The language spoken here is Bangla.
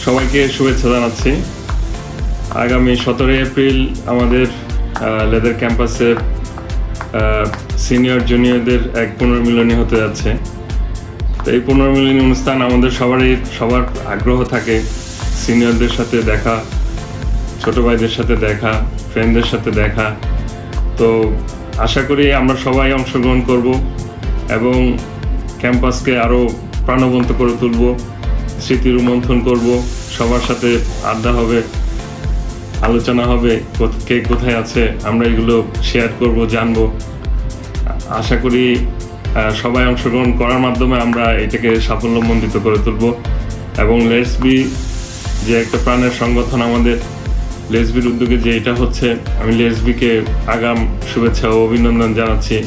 সবাইকে শুভেচ্ছা জানাচ্ছি। আগামী 17 এপ্রিল আমাদের লেদার ক্যাম্পাসের সিনিয়র জুনিয়রদের এক পুনর্মিলনী হতে যাচ্ছে। তো এই পুনর্মিলনী অনুষ্ঠান আমাদের সবার আগ্রহ থাকে সিনিয়রদের সাথে দেখা, ছোট ভাইদের সাথে দেখা, ফ্রেন্ডদের সাথে দেখা। তো আশা করি আমরা সবাই অংশগ্রহণ করব এবং ক্যাম্পাসকে আরও প্রাণবন্ত করে তুলব, স্মৃতি রোমন্থন করব, সবার সাথে আড্ডা হবে, আলোচনা হবে, কে কোথায় আছে আমরা এগুলো শেয়ার করব, জানবো। আশা করি সবাই অংশগ্রহণ করার মাধ্যমে আমরা এটাকে সাফল্যমণ্ডিত করে তুলব এবং লেটস বি যে একটা প্রাণের সংগঠন আমাদের, লেটস বির উদ্যোগে যে এটা হচ্ছে, আমি লেটস বিকে আগাম শুভেচ্ছা ও অভিনন্দন জানাচ্ছি।